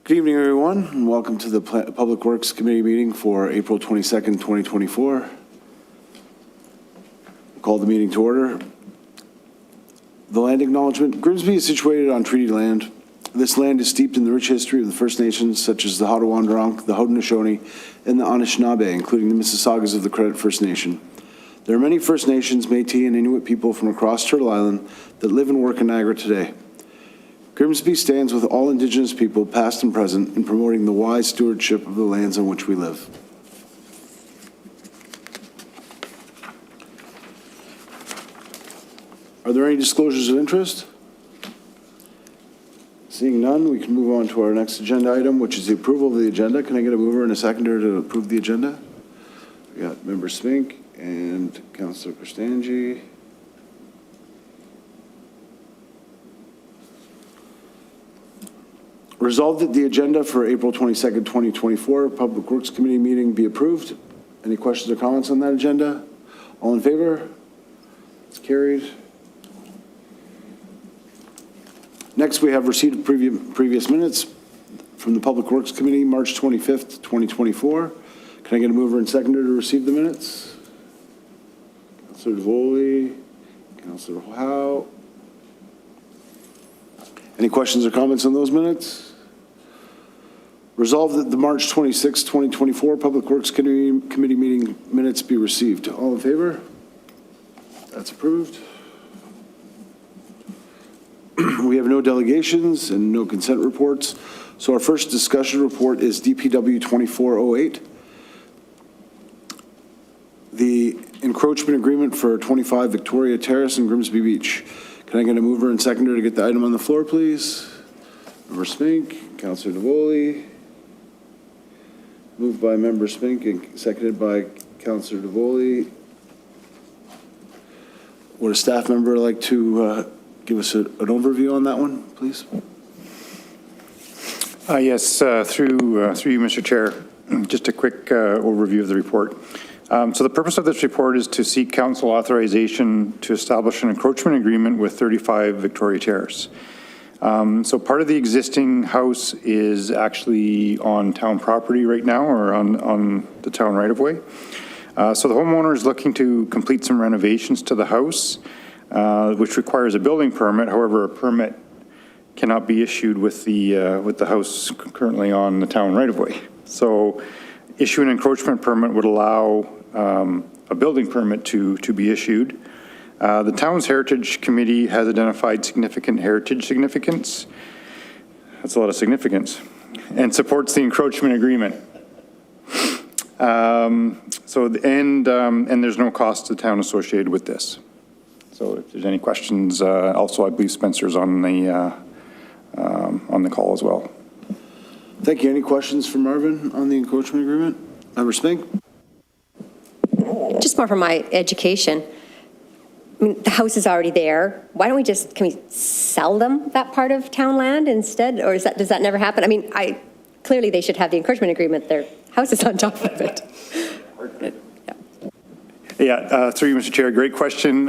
Good evening, everyone, and welcome to the Public Works Committee meeting for April 22nd, 2024. We'll call the meeting to order. The land acknowledgement. Grimsby is situated on treaty land. This land is steeped in the rich history of the First Nations, such as the Haudenosaunee, the Haudenosaunee, and the Anishinaabe, including the Mississaugas of the Credit First Nation. There are many First Nations, Métis, and Inuit people from across Turtle Island that live and work in Niagara today. Grimsby stands with all Indigenous people, past and present, in promoting the wise stewardship of the lands on which we live. Are there any disclosures of interest? Seeing none, we can move on to our next agenda item, which is the approval of the agenda. Can I get a mover and a seconder to approve the agenda? We got Member Spink and Councillor Kristangi. Resolved that the agenda for April 22nd, 2024 Public Works Committee meeting be approved. Any questions or comments on that agenda? All in favor? It's carried. Next, we have receipt of previous minutes from the Public Works Committee, March 25th, 2024. Can I get a mover and seconder to receive the minutes? Councillor Devoli, Councillor Howe. Any questions or comments on those minutes? Resolved that the March 26, 2024 Public Works Committee meeting minutes be received. All in favor? That's approved. We have no delegations and no consent reports. So our first discussion report is DPW 2408. The encroachment agreement for 25 Victoria Terrace in Grimsby Beach. Can I get a mover and seconder to get the item on the floor, please? Member Spink, Councillor Devoli. Moved by Member Spink and seconded by Councillor Devoli. Would a staff member like to give us an overview on that one, please? Yes, through you, Mr. Chair. Just a quick overview of the report. So the purpose of this report is to seek council authorization to establish an encroachment agreement with 35 Victoria Terrace. So part of the existing house is actually on town property right now, or on the town right-of-way. So the homeowner is looking to complete some renovations to the house, which requires a building permit. However, a permit cannot be issued with the house currently on the town right-of-way. So issue an encroachment permit would allow a building permit to be issued. The town's heritage committee has identified significant heritage significance. That's a lot of significance, and supports the encroachment agreement. And there's no cost to the town associated with this. So if there's any questions, also I believe Spencer's on the call as well. Thank you. Any questions for Marvin on the encroachment agreement? Member Spink? Just more for my education. I mean, the house is already there. Why don't can we sell them that part of town land instead? Or does that never happen? I mean, clearly they should have the encroachment agreement. Their house is on top of it. Through you, Mr. Chair, great question.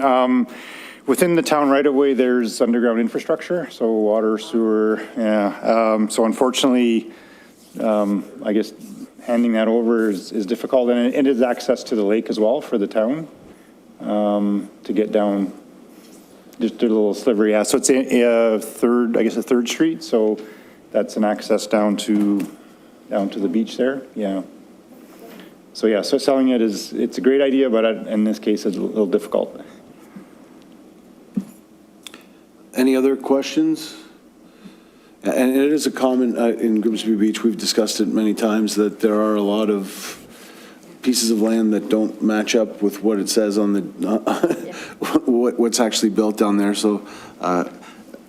Within the town right-of-way, there's underground infrastructure, so water, sewer, so unfortunately, I guess handing that over is difficult, and it is access to the lake as well for the town to get down just a little sliver. Yeah, so it's a third street, so that's an access down to the beach there. Yeah. So yeah, so selling it's a great idea, but in this case, it's a little difficult. Any other questions? And it is a common, in Grimsby Beach, we've discussed it many times, that there are a lot of pieces of land that don't match up with what it says on the, what's actually built down there. So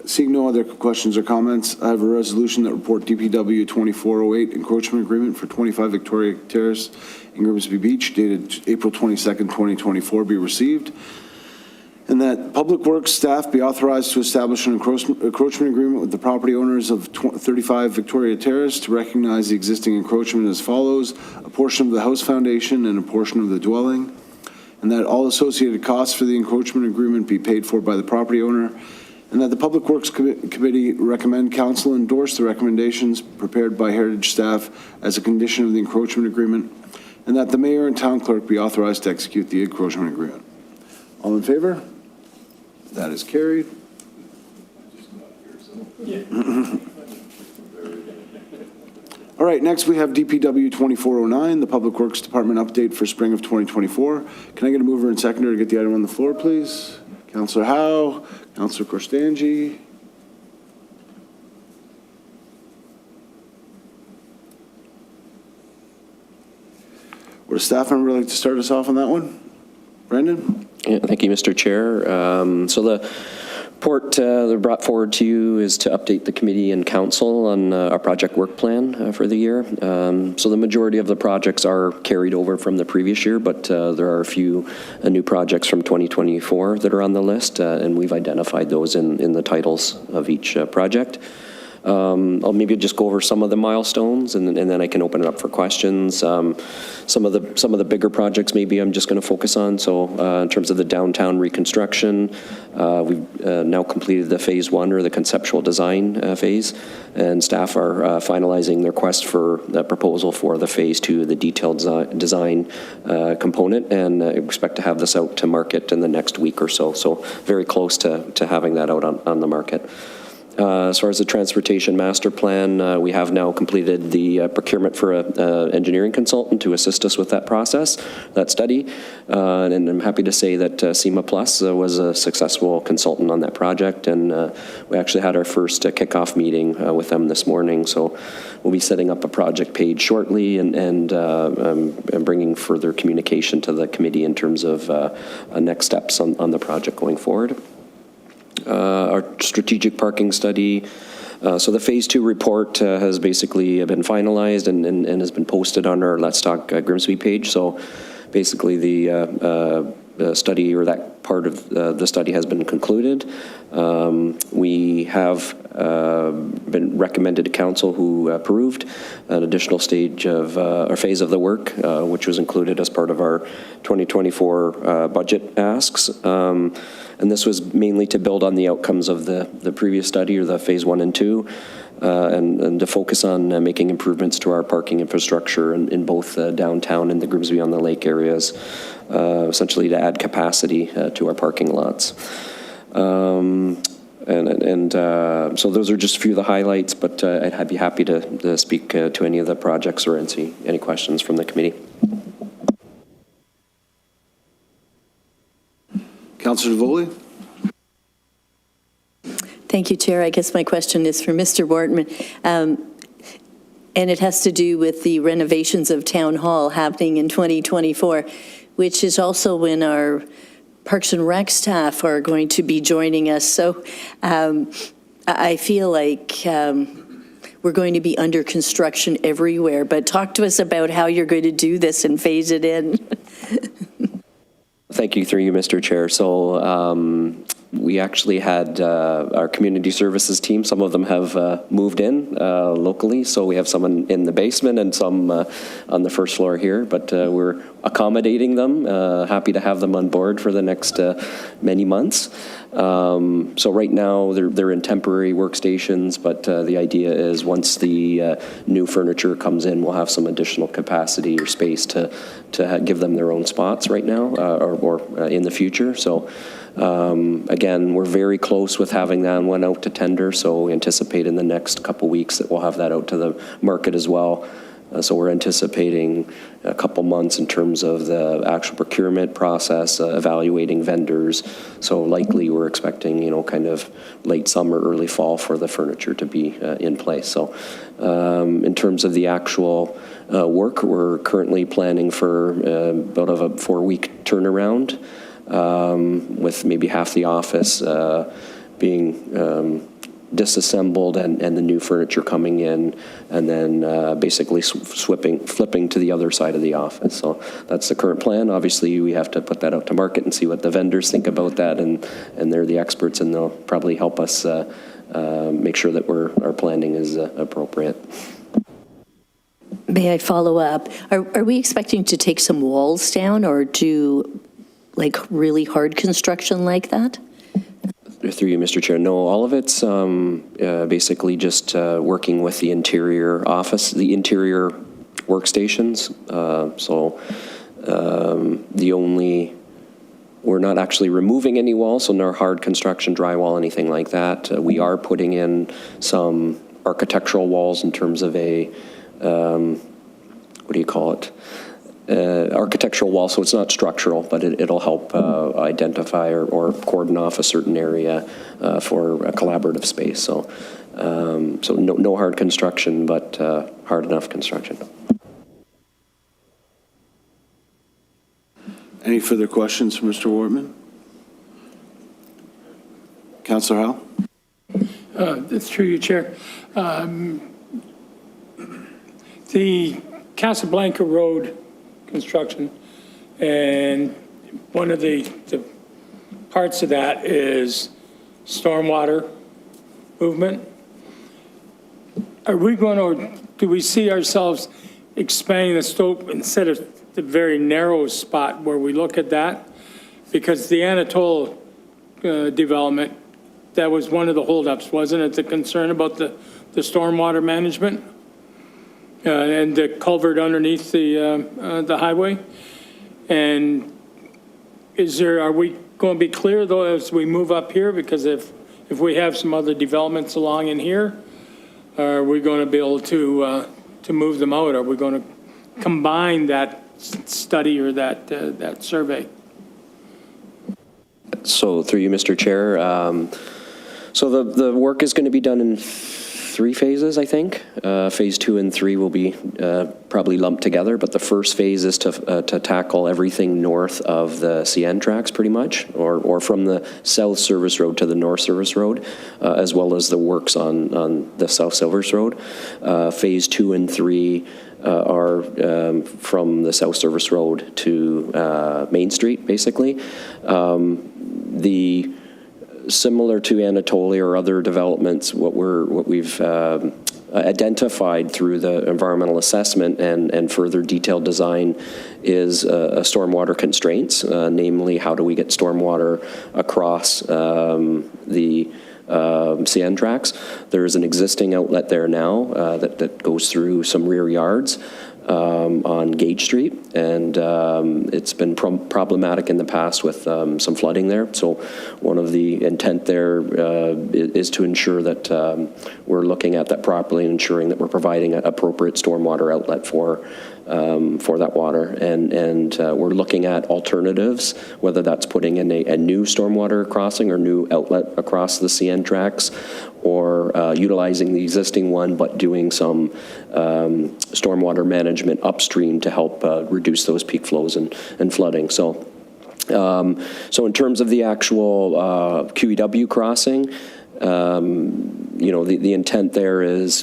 seeing no other questions or comments, I have a resolution that report DPW 2408 encroachment agreement for 25 Victoria Terrace in Grimsby Beach dated April 22nd, 2024 be received. And that Public Works staff be authorized to establish an encroachment agreement with the property owners of 35 Victoria Terrace to recognize the existing encroachment as follows: a portion of the house foundation and a portion of the dwelling, and that all associated costs for the encroachment agreement be paid for by the property owner, And that the Public Works Committee recommend council endorse the recommendations prepared by Heritage staff as a condition of the encroachment agreement, and that the mayor and town clerk be authorized to execute the encroachment agreement. All in favor? That is carried. All right, next we have DPW 2409, the Public Works Department update for spring of 2024. Can I get a mover and seconder to get the item on the floor, please? Councillor Howe, Councillor Korstanji. Would a staff member like to start us off on that one? Brandon? Yeah, thank you, Mr. Chair. So the report that brought forward to you is to update the committee and council on our project work plan for the year. So the majority of the projects are carried over from the previous year, but there are a few new projects from 2024 that are on the list, and we've identified those in the titles of each project. I'll maybe just go over some of the milestones, and then I can open it up for questions. Some of the bigger projects maybe I'm just going to focus on. So in terms of the downtown reconstruction, we've now completed the phase 1, or the conceptual design phase, and staff are finalizing their request for the proposal for the phase 2, the detailed design component, and expect to have this out to market in the next week or so. So very close to having that out on the market. As far as the transportation master plan, we have now completed the procurement for an engineering consultant to assist us with that process, that study. And I'm happy to say that SEMA Plus was a successful consultant on that project. And we actually had our first kickoff meeting with them this morning. So we'll be setting up a project page shortly and bringing further communication to the committee in terms of next steps on the project going forward. Our strategic parking study. So the phase 2 report has basically been finalized and has been posted on our Let's Talk Grimsby page. So basically the study, or that part of the study, has been concluded. We have been recommended to council, who approved an additional stage of or phase of the work, which was included as part of our 2024 budget asks. And this was mainly to build on the outcomes of the previous study, or the phase 1 and 2, and to focus on making improvements to our parking infrastructure in both downtown and the Grimsby on the Lake areas, essentially to add capacity to our parking lots. So those are just a few of the highlights, but I'd be happy to speak to any of the projects or answer any questions from the committee. Councillor Davoli? Thank you, Chair. I guess my question is for Mr. Wortman, and it has to do with the renovations of Town Hall happening in 2024, which is also when our Parks and Rec staff are going to be joining us. So I feel like we're going to be under construction everywhere, but talk to us about how you're going to do this and phase it in. Thank you, through you, Mr. Chair. So we actually had our community services team. Some of them have moved in locally, so we have some in the basement and some on the first floor here, but we're accommodating them, happy to have them on board for the next many months. So right now they're in temporary workstations, but the idea is once the new furniture comes in, we'll have some additional capacity or space to give them their own spots right now, or in the future. So again, we're very close with having that one out to tender, so we anticipate in the next couple weeks that we'll have that out to the market as well. So we're anticipating a couple months in terms of the actual procurement process, evaluating vendors. So likely we're expecting, kind of late summer, early fall for the furniture to be in place. So in terms of the actual work, we're currently planning for about a 4-week turnaround, with maybe half the office being disassembled and the new furniture coming in, and then basically flipping to the other side of the office. So that's the current plan. Obviously, we have to put that out to market and see what the vendors think about that, and they're the experts, and they'll probably help us make sure that our planning is appropriate. May I follow up? Are we expecting to take some walls down or do like really hard construction like that? Through you, Mr. Chair. No, all of it's basically just working with the interior office, the interior workstations. We're not actually removing any walls, so no hard construction, drywall, anything like that. We are putting in some architectural walls in terms of a, what do you call it? Architectural wall, so it's not structural, but it'll help identify or cordon off a certain area for a collaborative space. So, no hard construction, but hard enough construction. Any further questions for Mr. Wortman? Councillor Howe? Through you, Chair. The Casablanca Road construction, and one of the parts of that is stormwater movement. Are we going to, do we see ourselves expanding the scope instead of the very narrow spot where we look at that? Because the Anatole development, that was one of the holdups, wasn't it? The concern about the stormwater management and the culvert underneath the highway. And are we going to be clear though as we move up here? Because if we have some other developments along in here, are we going to be able to move them out? Are we going to combine that study or that survey? So through you, Mr. Chair, so the work is going to be done in 3 phases, I think. Phase 2 and 3 will be probably lumped together, but the first phase is to tackle everything north of the CN tracks, pretty much, or from the South Service Road to the North Service Road, as well as the works on the South Service Road. Phase 2 and 3 are from the South Service Road to Main Street, basically. Similar to Anatole or other developments, what we've identified through the environmental assessment and further detailed design is stormwater constraints, namely how do we get stormwater across the CN tracks. There is an existing outlet there now that goes through some rear yards on Gage Street, and it's been problematic in the past with some flooding there. So one of the intent there is to ensure that we're looking at that properly and ensuring that we're providing an appropriate stormwater outlet for that water. And we're looking at alternatives, whether that's putting in a new stormwater crossing or new outlet across the CN tracks, or utilizing the existing one, but doing some stormwater management upstream to help reduce those peak flows and flooding. So in terms of the actual QEW crossing, the intent there is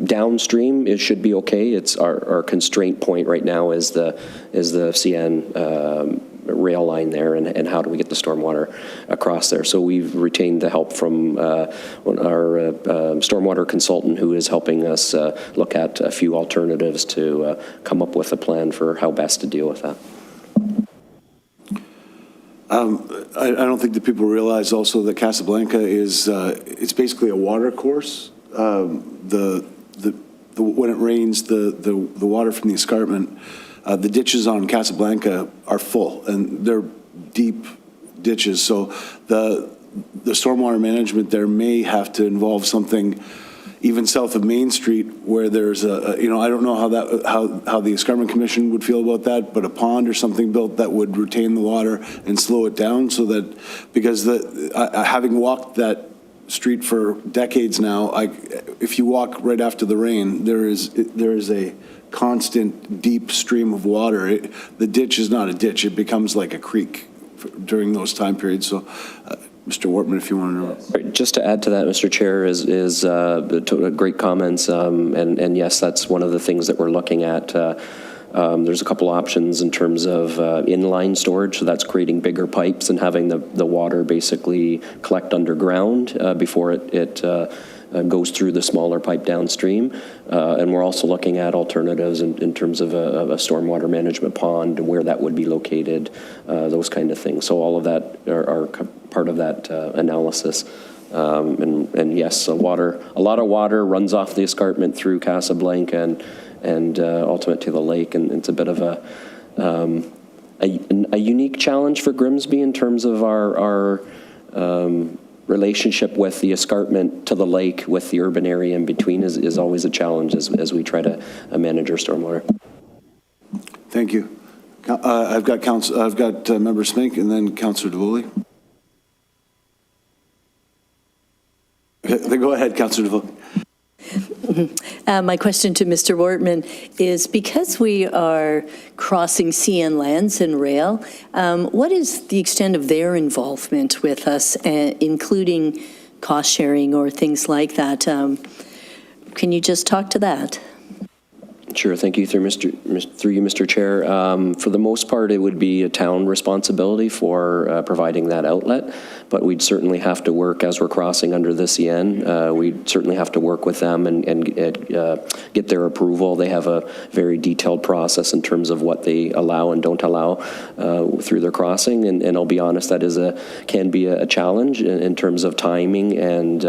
downstream. It should be okay. It's our constraint point right now is the CN rail line there, and how do we get the stormwater across there. So we've retained the help from our stormwater consultant, who is helping us look at a few alternatives to come up with a plan for how best to deal with that. I don't think that people realize also that Casablanca is, it's basically a water course. When it rains, the water from the escarpment, the ditches on Casablanca are full, and they're deep ditches. So the stormwater management there may have to involve something even south of Main Street, where there's I don't know how the Escarpment Commission would feel about that, but a pond or something built that would retain the water and slow it down, so that, because having walked that street for decades now, if you walk right after the rain, there is a constant deep stream of water. The ditch is not a ditch; it becomes like a creek during those time periods. So. Mr. Wortman, if you want to know. Just to add to that, Mr. Chair, is great comments, and yes, that's one of the things that we're looking at. There's a couple options in terms of inline storage, so that's creating bigger pipes and having the water basically collect underground before it goes through the smaller pipe downstream. And we're also looking at alternatives in terms of a stormwater management pond and where that would be located, those kind of things. So all of that are part of that analysis. And yes, a lot of water runs off the escarpment through Casablanca and ultimate to the lake, and it's a bit of a unique challenge for Grimsby in terms of our relationship with the escarpment to the lake with the urban area in between is always a challenge as we try to manage our stormwater. Thank you. I've got Member Smink and then Councillor DeVoley. Okay, then go ahead, Councillor DeVoley. My question to Mr. Wortman is, because we are crossing CN lands and rail, what is the extent of their involvement with us, including cost sharing or things like that? Can you just talk to that? Sure, thank you, through you, Mr. Chair. For the most part, it would be a town responsibility for providing that outlet, but we'd certainly have to work as we're crossing under the CN. We'd certainly have to work with them and get their approval. They have a very detailed process in terms of what they allow and don't allow through their crossing, and I'll be honest, that can be a challenge in terms of timing and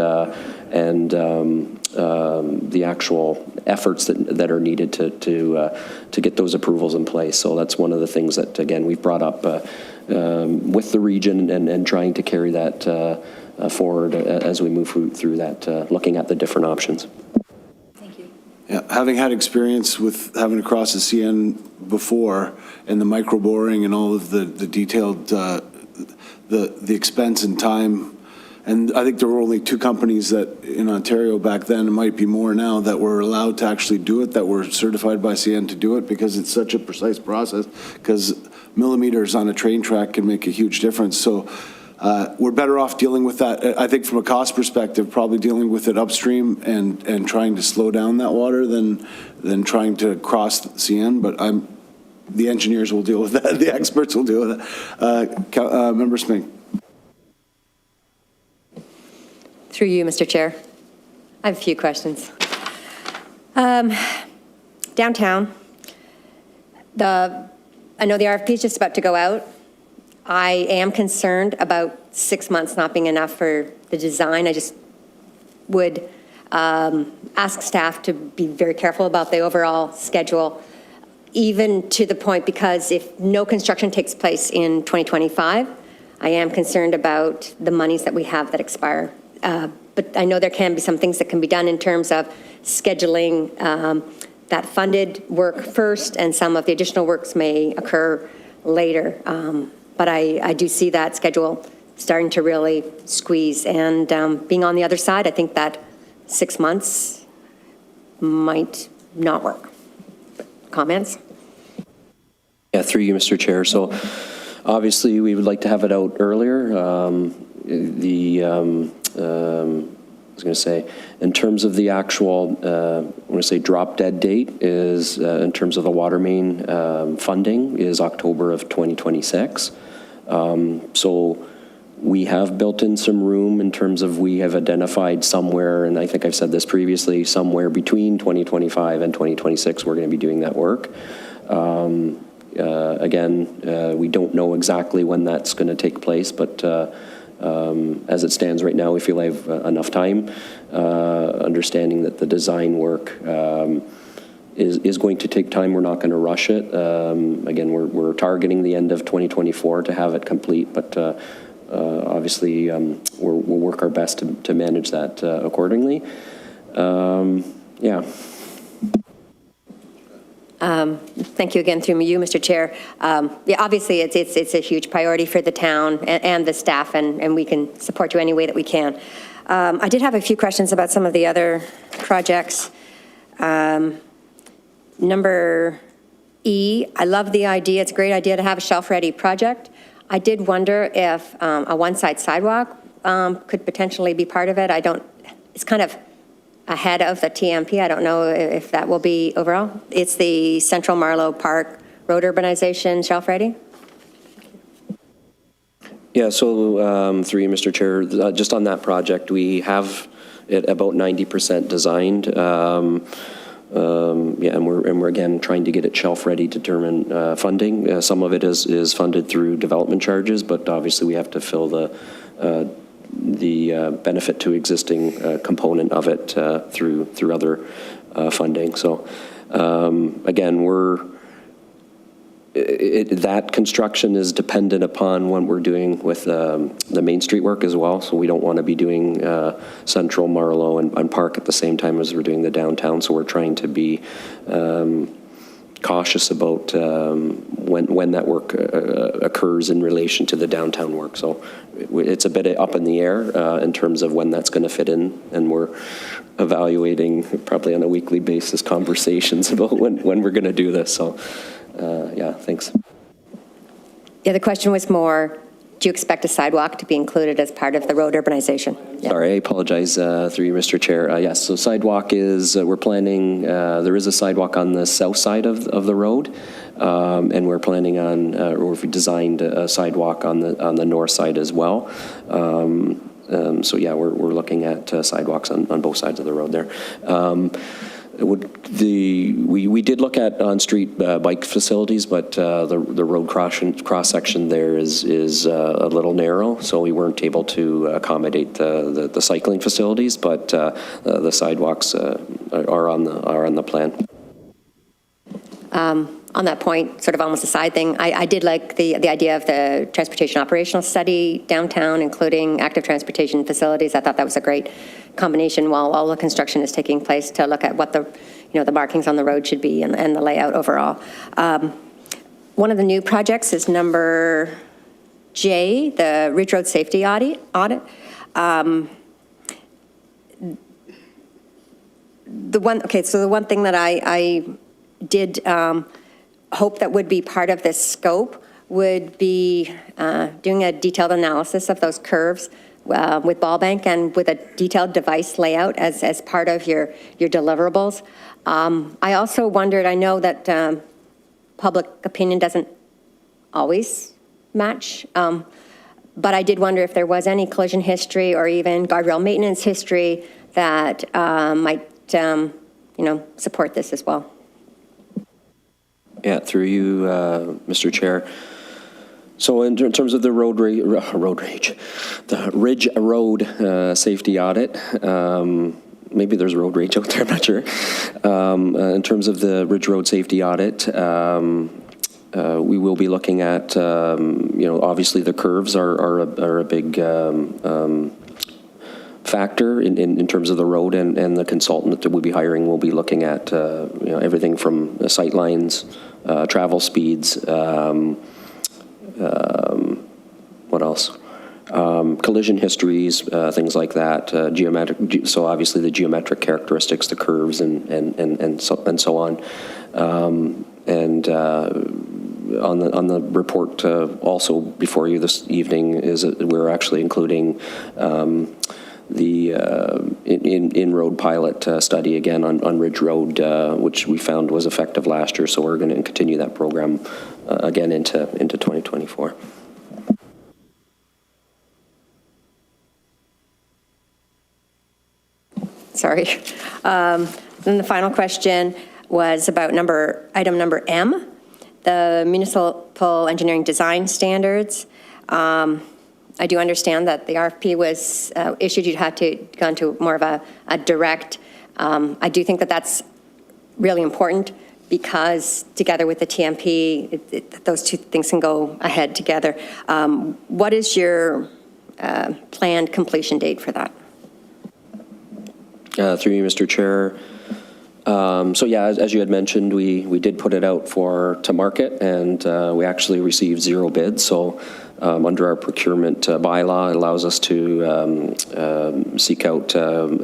the actual efforts that are needed to get those approvals in place. So that's one of the things that, again, we've brought up with the region and trying to carry that forward as we move through that, looking at the different options. Thank you. Yeah, having had experience with having to cross the CN before and the micro boring and all of the detailed, the expense and time. And I think there were only 2 companies that in Ontario back then, it might be more now, that were allowed to actually do it, that were certified by CN to do it, because it's such a precise process, because millimeters on a train track can make a huge difference. So we're better off dealing with that, I think, from a cost perspective, probably dealing with it upstream and trying to slow down that water than trying to cross the CN. But the engineers will deal with that. The experts will deal with that. Member Smink. Through you, Mr. Chair. I have a few questions. Downtown, I know the RFP is just about to go out. I am concerned about 6 months not being enough for the design. I just would ask staff to be very careful about the overall schedule, even to the point, because if no construction takes place in 2025, I am concerned about the monies that we have that expire. But I know there can be some things that can be done in terms of scheduling that funded work first, and some of the additional works may occur later. But I do see that schedule starting to really squeeze. And being on the other side, I think that 6 months might not work. Comments? Yeah, through you, Mr. Chair. So obviously, we would like to have it out earlier. I was going to say, in terms of the actual, I want to say drop dead date is, in terms of the water main funding, is October of 2026. So we have built in some room in terms of, we have identified somewhere, and I think I've said this previously, somewhere between 2025 and 2026, we're going to be doing that work. Again, we don't know exactly when that's going to take place, but as it stands right now, we feel I have enough time, understanding that the design work is going to take time. We're not going to rush it. Again, we're targeting the end of 2024 to have it complete, but obviously we'll work our best to manage that accordingly. Yeah. Thank you again through you, Mr. Chair. Yeah, obviously, it's a huge priority for the town and the staff, and we can support you any way that we can. I did have a few questions about some of the other projects. Number E, I love the idea. It's a great idea to have a shelf-ready project. I did wonder if a one-side sidewalk could potentially be part of it. It's kind of ahead of the TMP. I don't know if that will be overall. It's the Central Marlow Park Road Urbanization Shelf Ready. Yeah, so through you, Mr. Chair, just on that project, we have it about 90% designed. Yeah, and we're again trying to get it shelf ready to determine funding. Some of it is funded through development charges, but obviously we have to fill benefit to existing component of it through other funding. So again, that construction is dependent upon what we're doing with the Main Street work as well. So we don't want to be doing Central, Marlow, and Park at the same time as we're doing the downtown. So we're trying to be cautious about when that work occurs in relation to the downtown work. So it's a bit up in the air in terms of when that's going to fit in, and we're evaluating probably on a weekly basis conversations about when we're going to do this. So yeah, thanks. Yeah, the question was more, do you expect a sidewalk to be included as part of the road urbanization? Yeah. Sorry, I apologize through you, Mr. Chair. Yes, so sidewalk is, we're planning, there is a sidewalk on the south side of the road, and we're planning on, or we've designed a sidewalk on the north side as well. So yeah, we're looking at sidewalks on both sides of the road there. We did look at on-street bike facilities, but the road cross section there is a little narrow, so we weren't able to accommodate the cycling facilities. But the sidewalks are on the plan. On that point, sort of almost a side thing, I did like the idea of the transportation operational study downtown, including active transportation facilities. I thought that was a great combination while all the construction is taking place to look at what the markings on the road should be and the layout overall. One of the new projects is number J, the Ridge Road Safety Audit. The one thing that I did hope that would be part of this scope would be doing a detailed analysis of those curves with ball bank and with a detailed device layout as part of your deliverables. I also wondered, I know that public opinion doesn't always match, but I did wonder if there was any collision history or even guardrail maintenance history that might support this as well. Yeah, through you, Mr. Chair. So in terms of the the Ridge Road Safety Audit, maybe there's road rage out there, I'm not sure. In terms of the Ridge Road Safety Audit, we will be looking at, obviously the curves are a big factor in terms of the road, and the consultant that we'll be hiring will be looking at everything from sight lines, travel speeds, what else? Collision histories, things like that, geometric. So obviously the geometric characteristics, the curves, and so on. And on the report also before you this evening is that we're actually including the in-road pilot study again on Ridge Road, which we found was effective last year. So we're going to continue that program again into 2024. Sorry. Then the final question was about item number M, the municipal engineering design standards. I do understand that the RFP was issued. You'd have to go into more of a direct. I do think that that's really important because together with the TMP, those two things can go ahead together. What is your planned completion date for that? Through you, Mr. Chair. So yeah, as you had mentioned, we did put it out to market, and we actually received 0 bids. So under our procurement bylaw, it allows us to seek out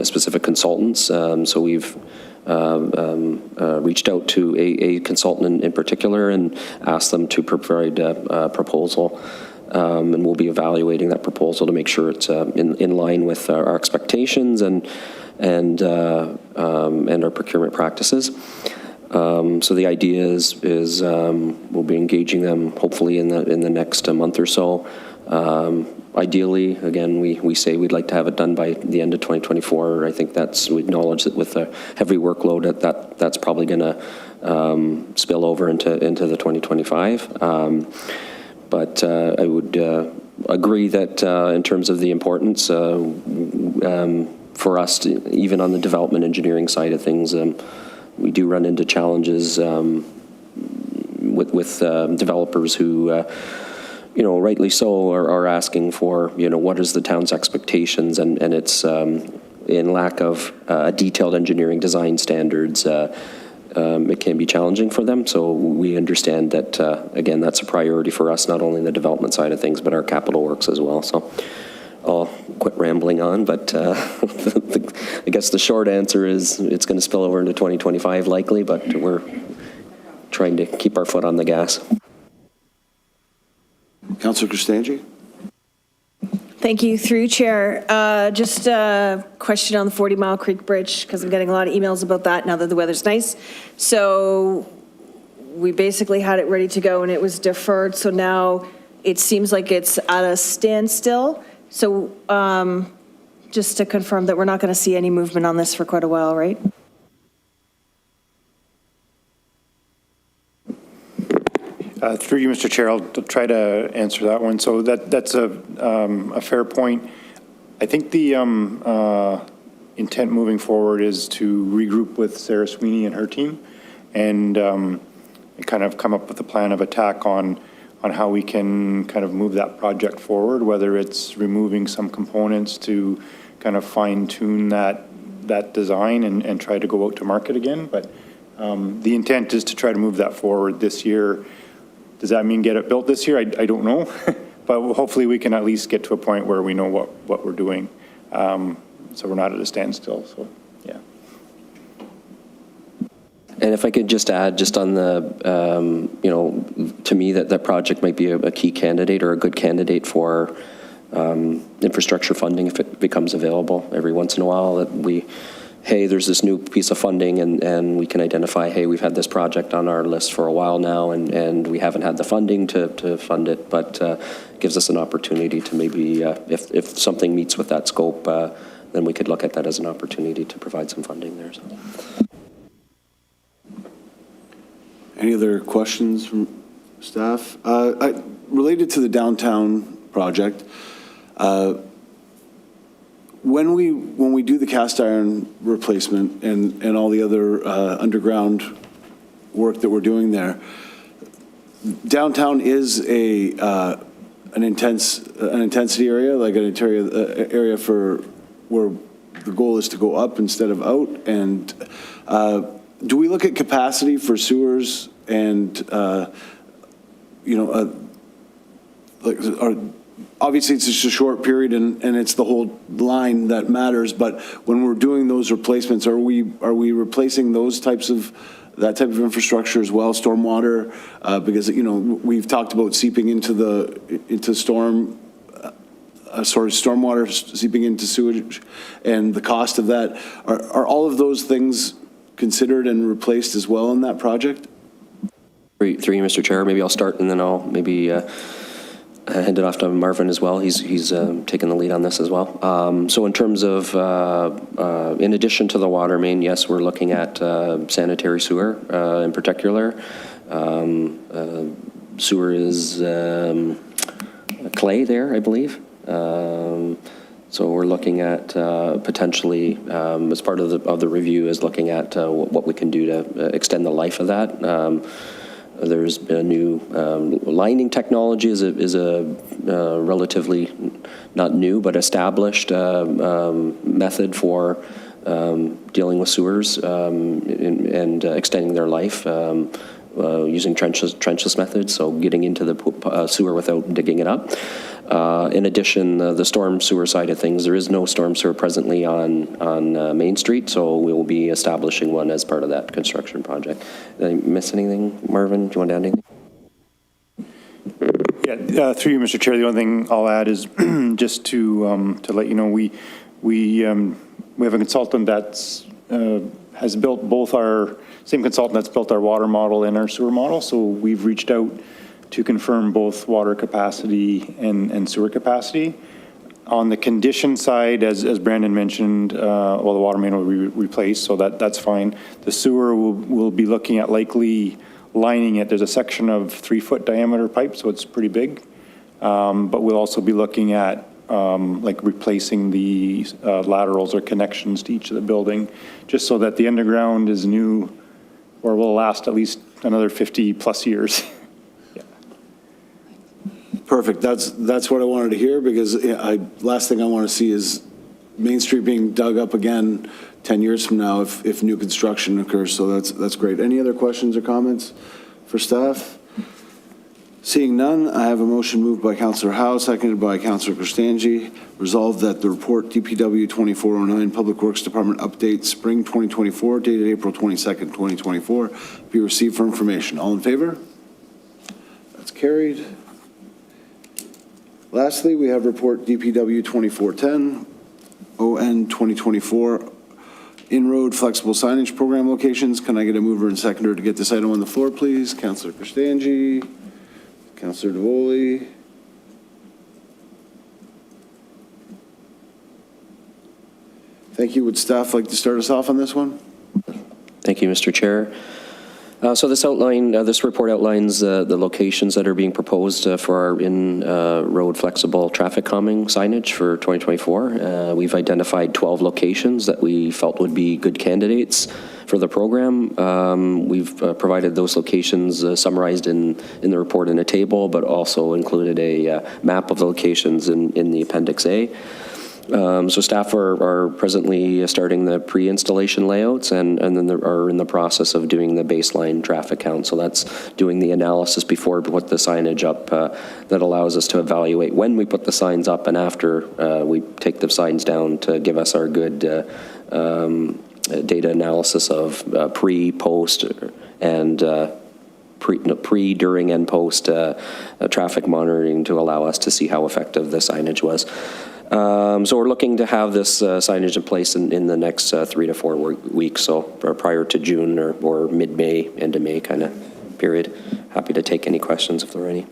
specific consultants. So we've reached out to a consultant in particular and asked them to provide a proposal. And we'll be evaluating that proposal to make sure it's in line with our expectations and our procurement practices. So the idea is we'll be engaging them hopefully in the next month or so. Ideally, again, we say we'd like to have it done by the end of 2024. I think we acknowledge that with the heavy workload that's probably going to spill over into the 2025. But I would agree that in terms of the importance, for us, even on the development engineering side of things, we do run into challenges with developers who, rightly so, are asking for, what is the town's expectations, and it's in lack of detailed engineering design standards, it can be challenging for them. So we understand that, again, that's a priority for us, not only the development side of things, but our capital works as well. So I'll quit rambling on, but I guess the short answer is it's going to spill over into 2025 likely, but we're trying to keep our foot on the gas. Councillor Cristangi? Thank you, through Chair. Just a question on the 40 Mile Creek Bridge, because I'm getting a lot of emails about that now that the weather's nice. So we basically had it ready to go and it was deferred, so now it seems like it's at a standstill. So just to confirm that we're not going to see any movement on this for quite a while, right? Through you, Mr. Chair, I'll try to answer that one. So that's a fair point. I think the intent moving forward is to regroup with Sarah Sweeney and her team and kind of come up with a plan of attack on how we can kind of move that project forward, whether it's removing some components to kind of fine tune that design and try to go out to market again. But the intent is to try to move that forward this year. Does that mean get it built this year? I don't know, but hopefully we can at least get to a point where we know what we're doing, so we're not at a standstill. So, yeah. And if I could just add, just on the, to me that project might be a key candidate or a good candidate for infrastructure funding if it becomes available every once in a while. That hey, there's this new piece of funding and we can identify, hey, we've had this project on our list for a while now and we haven't had the funding to fund it, but gives us an opportunity to maybe, if something meets with that scope, then we could look at that as an opportunity to provide some funding there. So. Any other questions from staff? Related to the downtown project, when we do the cast iron replacement and all the other underground work that we're doing there, downtown is an intensity area, like an area for where the goal is to go up instead of out. And do we look at capacity for sewers and obviously, it's just a short period, and it's the whole line that matters. But when we're doing those replacements, are we replacing that type of infrastructure as well, stormwater? Because we've talked about seeping into stormwater seeping into sewage, and the cost of that. Are all of those things considered and replaced as well in that project? Through you, Mr. Chair, maybe I'll start and then I'll maybe hand it off to Marvin as well. He's taken the lead on this as well. So in terms of, in addition to the water main, yes, we're looking at sanitary sewer in particular. Sewer is clay there, I believe. So we're looking at potentially, as part of the review, is looking at what we can do to extend the life of that. There's been a new lining technology is a relatively, not new, but established method for dealing with sewers and extending their life using trenchless methods, so getting into the sewer without digging it up. In addition, the storm sewer side of things, there is no storm sewer presently on Main Street, so we will be establishing one as part of that construction project. Did I miss anything, Marvin? Do you want to add anything? Yeah, through you, Mr. Chair, the only thing I'll add is just to let you know, we have a consultant that's has built both our, same consultant that's built our water model and our sewer model, so we've reached out to confirm both water capacity and sewer capacity. On the condition side, as Brandon mentioned, the water main will be replaced, so that's fine. The sewer will be looking at likely lining it. There's a section of 3-foot diameter pipe, so it's pretty big. But we'll also be looking at like replacing the laterals or connections to each of the building, just so that the underground is new or will last at least another 50-plus years. Perfect. That's what I wanted to hear, because last thing I want to see is Main Street being dug up again 10 years from now if new construction occurs. So that's great. Any other questions or comments for staff? Seeing none, I have a motion moved by Councillor Howe, seconded by Councillor Cristangi. Resolved that the report DPW 2409 Public Works Department Update Spring 2024 dated April 22nd, 2024 be received for information. All in favor? That's carried. Lastly, we have report DPW 2410 ON 2024 In-Road Flexible Signage Program Locations. Can I get a mover and seconder to get this item on the floor, please? Councillor Cristangi, Councillor Davoli. Thank you. Would staff like to start us off on this one? Thank you, Mr. Chair. So this report outlines the locations that are being proposed for our in-road flexible traffic calming signage for 2024. We've identified 12 locations that we felt would be good candidates for the program. We've provided those locations summarized in the report in a table, but also included a map of the locations in the Appendix A. So staff are presently starting the pre-installation layouts and then are in the process of doing the baseline traffic count. So that's doing the analysis before we put the signage up that allows us to evaluate when we put the signs up and after we take the signs down to give us our good data analysis of pre, post, and pre, during, and post traffic monitoring to allow us to see how effective the signage was. So we're looking to have this signage in place in the next 3 to 4 weeks, so prior to June or mid-May, end of May kind of period. Happy to take any questions if there are any.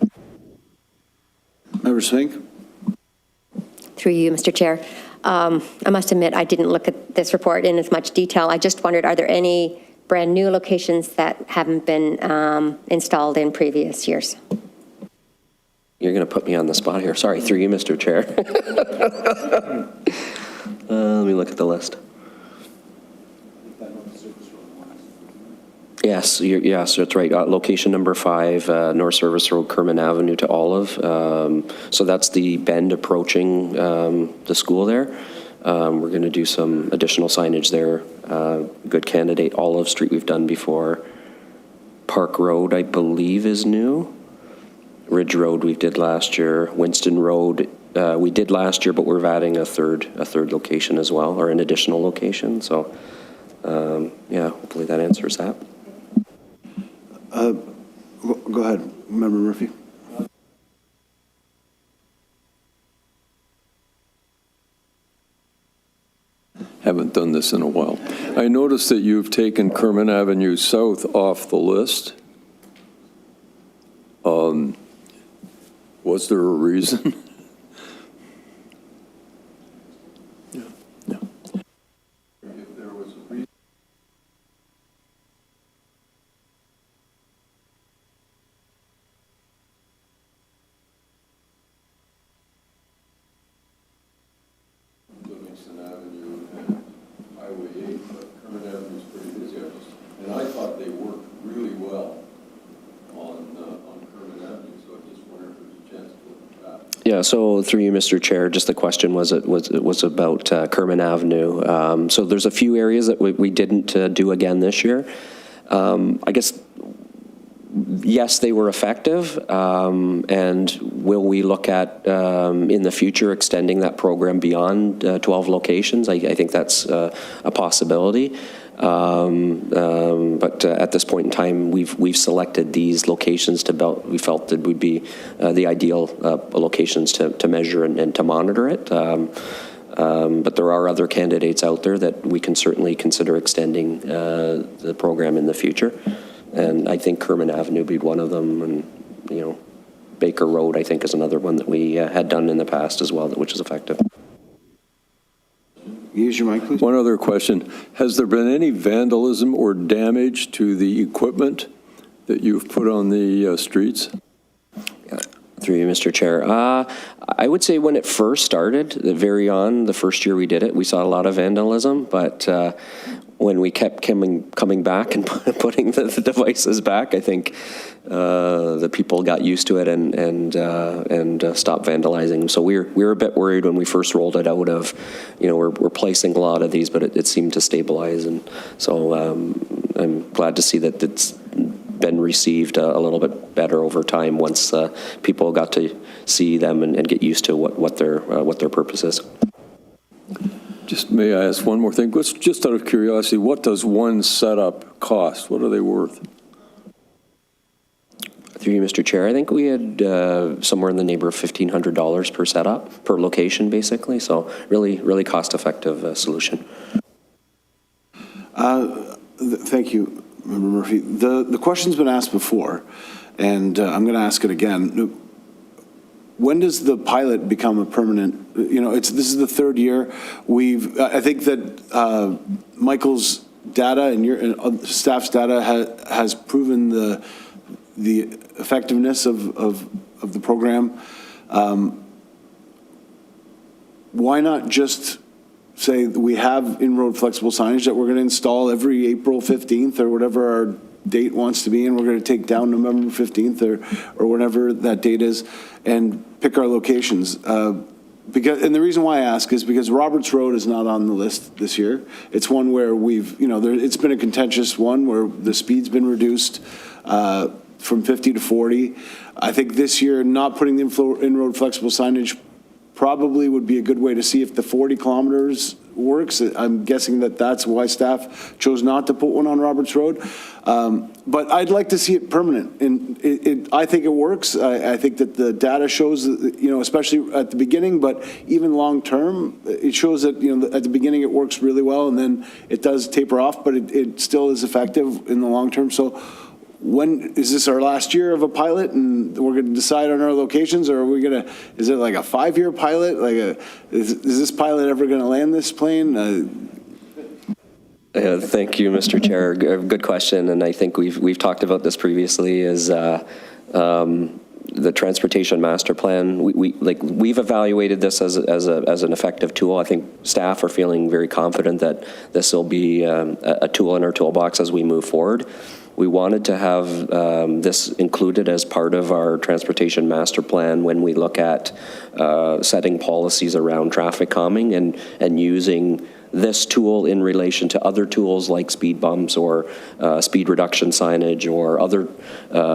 Member Swink? Through you, Mr. Chair. I must admit, I didn't look at this report in as much detail. I just wondered, are there any brand-new locations that haven't been installed in previous years? You're going to put me on the spot here. Sorry, through you, Mr. Chair. Let me look at the list. Yes, that's right. Location number 5, North Service Road, Kerman Avenue to Olive. So that's the bend approaching the school there. We're going to do some additional signage there. Good candidate. Olive Street we've done before. Park Road, I believe, is new. Ridge Road we did last year. Winston Road we did last year, but we're adding a third location as well, or an additional location. So yeah, hopefully that answers that. Go ahead, Member Murphy. Haven't done this in a while. I noticed that you've taken Kerman Avenue South off the list. Was there a reason? Yeah. If there was a reason. Livingston Avenue and Highway 8, but Kerman Avenue is pretty busy. And I thought they worked really well on Kerman Avenue, so I just wondered if there was a chance to look at that. Yeah, so through you, Mr. Chair, just the question was about Kerman Avenue. So there's a few areas that we didn't do again this year. I guess, yes, they were effective, and will we look at, in the future, extending that program beyond 12 locations? I think that's a possibility. But at this point in time, we've selected these locations we felt that would be the ideal locations to measure and to monitor it. But there are other candidates out there that we can certainly consider extending the program in the future. And I think Kerman Avenue would be one of them. And, Baker Road, I think, is another one that we had done in the past as well, which is effective. Use your mic, please. One other question. Has there been any vandalism or damage to the equipment that you've put on the streets? Through you, Mr. Chair. I would say when it first started, the first year we did it, we saw a lot of vandalism, but when we kept coming back and putting the devices back, I think the people got used to it and stopped vandalizing. So we were a bit worried when we first rolled it out of, we're placing a lot of these, but it seemed to stabilize. And so I'm glad to see that it's been received a little bit better over time once people got to see them and get used to what their purpose is. Just may I ask one more thing? Just out of curiosity, what does one setup cost? What are they worth? Through you, Mr. Chair, I think we had somewhere in the neighborhood of $1,500 per setup, per location, basically. So really cost-effective solution. Thank you, Member Murphy. The question's been asked before, and I'm going to ask it again. When does the pilot become a permanent? This is the third year. I think that Michael's data and your staff's data has proven the effectiveness of the program. Why not just say we have in-road flexible signage that we're going to install every April 15th or whatever our date wants to be, and we're going to take down November 15th or whatever that date is, and pick our locations. And the reason why I ask is because Roberts Road is not on the list this year. It's one where it's been a contentious one where the speed's been reduced from 50 to 40. I think this year, not putting the in-road flexible signage probably would be a good way to see if the 40 kilometers works. I'm guessing that's why staff chose not to put one on Roberts Road. But I'd like to see it permanent. And I think it works. I think that the data shows, especially at the beginning, but even long term, it shows that, at the beginning it works really well, and then it does taper off, but it still is effective in the long term. So when is this our last year of a pilot and we're going to decide on our locations, or are we going to, is it like a 5-year pilot? Is this pilot ever going to land this plane? Thank you, Mr. Chair. Good question, and I think we've talked about this previously. Is the transportation master plan? We've evaluated this as an effective tool. I think staff are feeling very confident that this will be a tool in our toolbox as we move forward. We wanted to have this included as part of our transportation master plan when we look at setting policies around traffic calming and using this tool in relation to other tools like speed bumps or speed reduction signage or other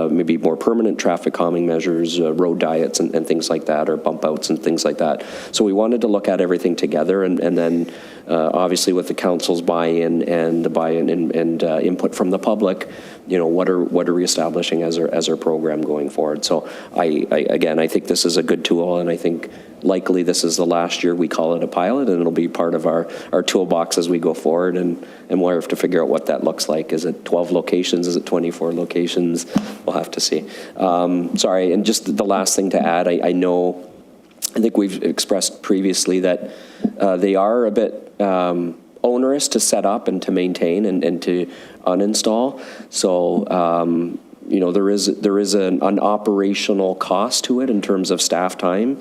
maybe more permanent traffic calming measures, road diets and things like that, or bump outs and things like that. So we wanted to look at everything together, and then obviously with the council's buy-in and the buy-in and input from the public, what are we establishing as our program going forward. So I think this is a good tool, and I think likely this is the last year we call it a pilot, and it'll be part of our toolbox as we go forward, and we'll have to figure out what that looks like. Is it 12 locations? Is it 24 locations? We'll have to see. Sorry, and just the last thing to add, I think we've expressed previously that they are a bit onerous to set up and to maintain and to uninstall. So there is an operational cost to it in terms of staff time.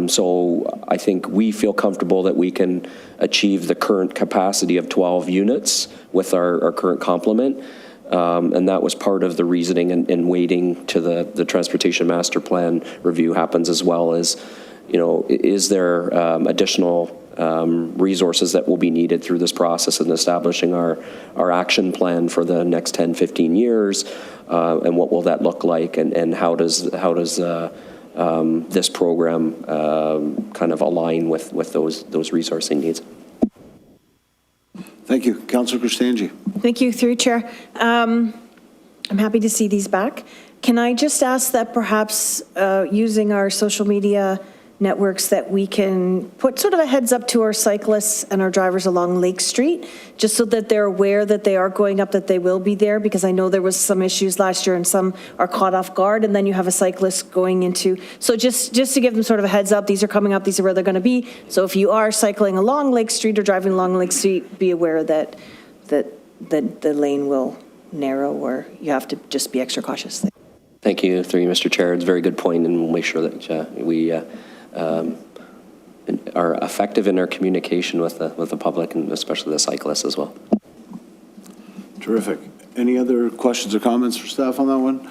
So I think we feel comfortable that we can achieve the current capacity of 12 units with our current complement. And that was part of the reasoning and waiting to the transportation master plan review happens, as well as, is there additional resources that will be needed through this process in establishing our action plan for the next 10, 15 years, and what will that look like, and how does this program kind of align with those resourcing needs. Thank you. Councillor Kristanji. Thank you, through Chair. I'm happy to see these back. Can I just ask that perhaps using our social media networks that we can put sort of a heads up to our cyclists and our drivers along Lake Street, just so that they're aware that they are going up, that they will be there, because I know there was some issues last year and some are caught off guard, and then you have a cyclist going into, so just to give them sort of a heads up, these are coming up, these are where they're going to be. So if you are cycling along Lake Street or driving along Lake Street, be aware that the lane will narrow, or you have to just be extra cautious. Thank you, through you, Mr. Chair. It's a very good point, and we'll make sure that we are effective in our communication with the public, and especially the cyclists as well. Terrific. Any other questions or comments for staff on that one?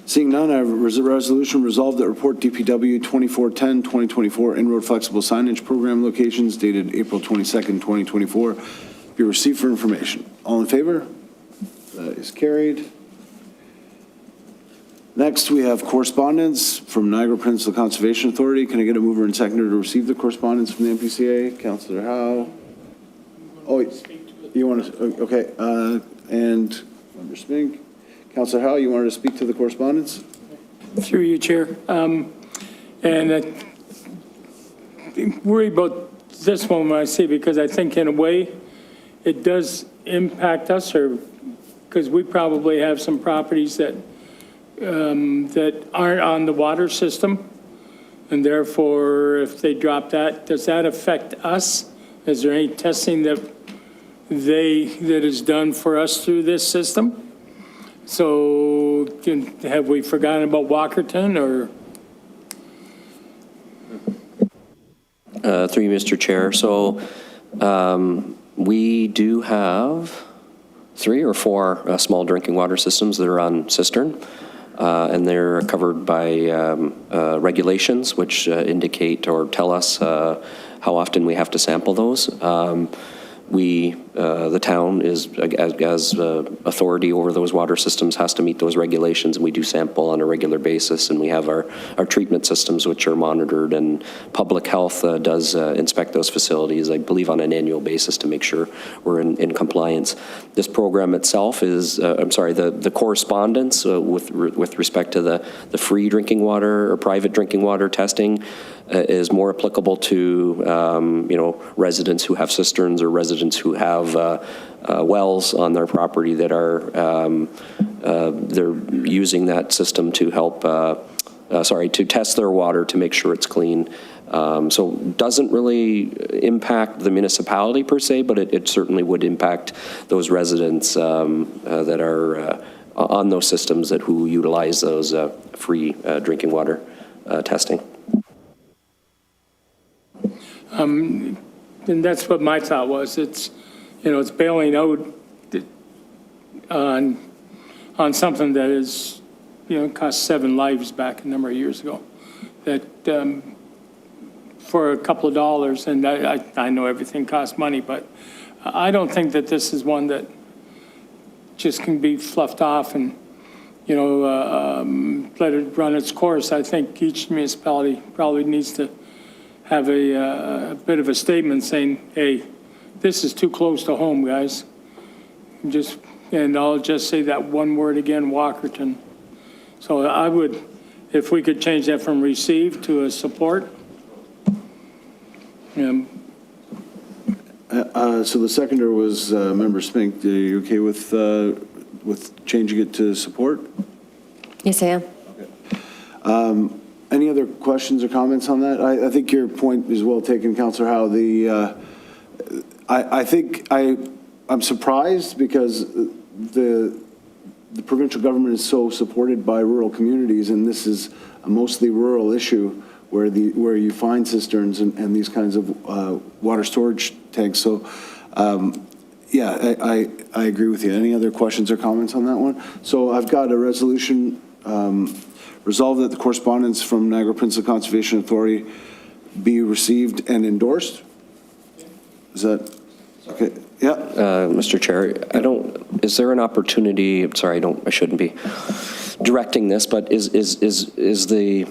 Seeing none, I have a resolution resolved that report DPW 2410-2024 in-road flexible signage program locations dated April 22nd, 2024 be received for information. All in favor? That is carried. Next, we have correspondence from Niagara Peninsula Conservation Authority. Can I get a mover and seconder to receive the correspondence from the MPCA? Councillor Howe. Oh, you want to, okay, and Member Spink. Councillor Howe, you wanted to speak to the correspondence? Through you, Chair. And I worry about this one when I say, because I think in a way it does impact us, or because we probably have some properties that that aren't on the water system, and therefore if they drop that, does that affect us? Is there any testing that is done for us through this system? So have we forgotten about Walkerton, or? Through you, Mr. Chair. So we do have 3 or 4 small drinking water systems that are on cistern, and they're covered by regulations which indicate or tell us how often we have to sample those. The town is, as authority over those water systems, has to meet those regulations, and we do sample on a regular basis, and we have our treatment systems which are monitored, and public health does inspect those facilities, I believe, on an annual basis to make sure we're in compliance. This program itself is, the correspondence with respect to the free drinking water or private drinking water testing is more applicable to, residents who have cisterns or residents who have wells on their property that are, they're using that system to help, to test their water to make sure it's clean. So doesn't really impact the municipality per se, but it certainly would impact those residents that are on those systems who utilize those free drinking water testing. And that's what my thought was. It's, it's bailing out on something that is, cost 7 lives back a number of years ago. That for a couple of dollars, and I know everything costs money, but I don't think that this is one that just can be fluffed off and, let it run its course. I think each municipality probably needs to have a bit of a statement saying, hey, this is too close to home, guys. And I'll just say that one word again, Walkerton. So I would, if we could change that from receive to a support. So the seconder was Member Spink. Are you okay with changing it to support? Yes, I am. Any other questions or comments on that? I think your point is well taken, Councillor Howe. I think I'm surprised because the provincial government is so supported by rural communities, and this is a mostly rural issue where you find cisterns and these kinds of water storage tanks. So, yeah, I agree with you. Any other questions or comments on that one? So I've got a resolution. Resolved that the correspondence from Niagara Peninsula Conservation Authority be received and endorsed. Is that okay? Yeah. Mr. Chair, is there an opportunity, sorry, I shouldn't be directing this, but is the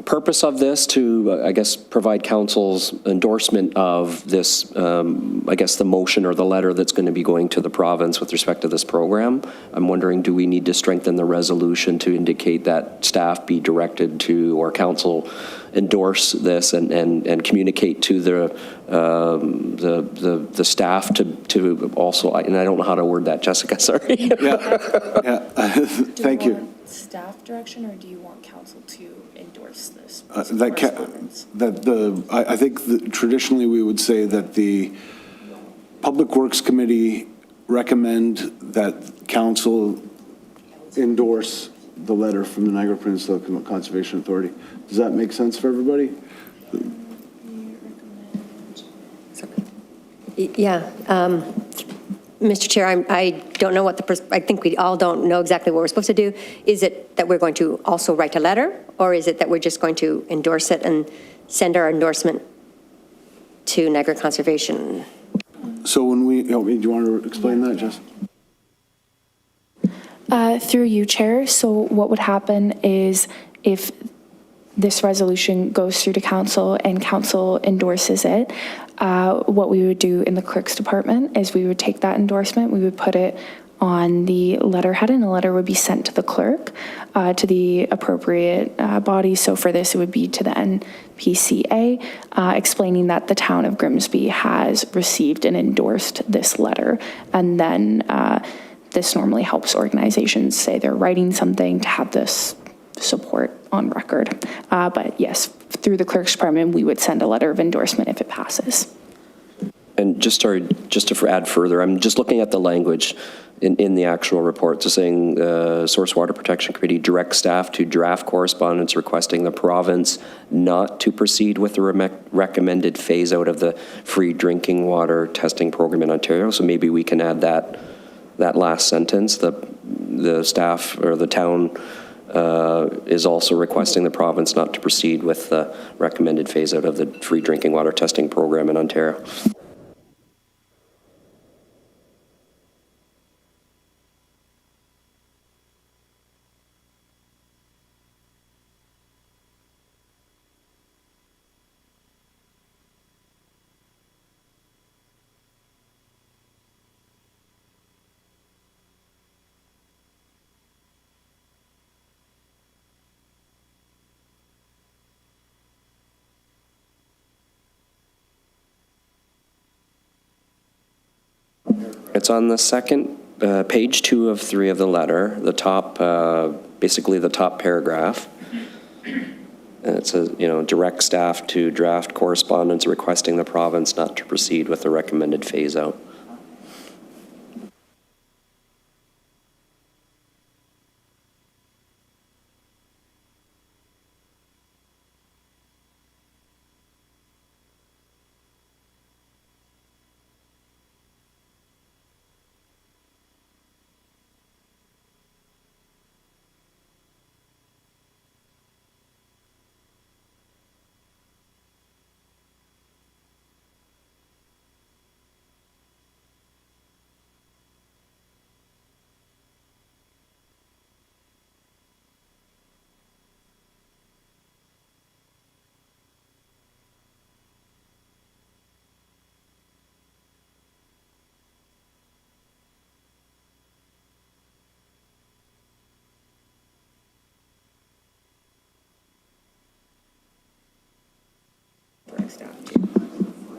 purpose of this to, I guess, provide council's endorsement of this, I guess, the motion or the letter that's going to be going to the province with respect to this program? I'm wondering, do we need to strengthen the resolution to indicate that staff be directed to, or council endorse this and communicate to the staff to also, and I don't know how to word that, Jessica, sorry. Yeah. Thank you. Do you want staff direction, or do you want council to endorse this? I think traditionally we would say that the Public Works Committee recommend that council endorse the letter from the Niagara Peninsula Conservation Authority. Does that make sense for everybody? Yeah. Mr. Chair, I don't know what I think we all don't know exactly what we're supposed to do. Is it that we're going to also write a letter, or is it that we're just going to endorse it and send our endorsement to Niagara Conservation? So when do you want to explain that, Jess? Through you, Chair. So what would happen is if this resolution goes through to council and council endorses it, what we would do in the clerk's department is we would take that endorsement, we would put it on the letterhead, and a letter would be sent to the clerk, to the appropriate body. So for this, it would be to the NPCA, explaining that the town of Grimsby has received and endorsed this letter. And then this normally helps organizations say they're writing something to have this support on record. But yes, through the clerk's department, we would send a letter of endorsement if it passes. And just to add further, I'm just looking at the language in the actual report, so saying Source Water Protection Committee directs staff to draft correspondence requesting the province not to proceed with the recommended phase out of the free drinking water testing program in Ontario. So maybe we can add that last sentence, the staff or the town is also requesting the province not to proceed with the recommended phase out of the free drinking water testing program in Ontario. It's on the second, page 2 of 3 of the letter, the top, basically the top paragraph. And it says, direct staff to draft correspondence requesting the province not to proceed with the recommended phase out.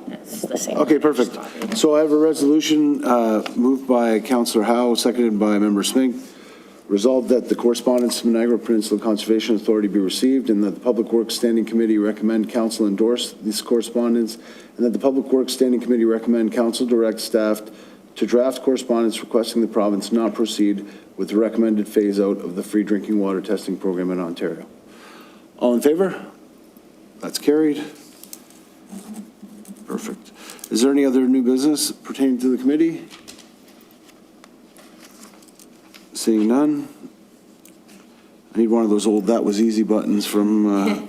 That's the same. Okay, perfect. So I have a resolution moved by Councillor Howe, seconded by Member Smink. Resolved that the correspondence from Niagara Peninsula Conservation Authority be received, and that the Public Works Standing Committee recommend council endorse this correspondence, and that the Public Works Standing Committee recommend council direct staff to draft correspondence requesting the province not proceed with the recommended phase out of the free drinking water testing program in Ontario. All in favor? That's carried. Perfect. Is there any other new business pertaining to the committee? Seeing none. I need one of those old "that was easy" buttons from,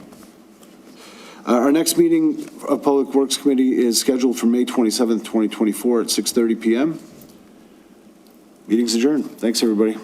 our next meeting of Public Works Committee is scheduled for May 27th, 2024 at 6:30 PM. Meeting's adjourned. Thanks, everybody.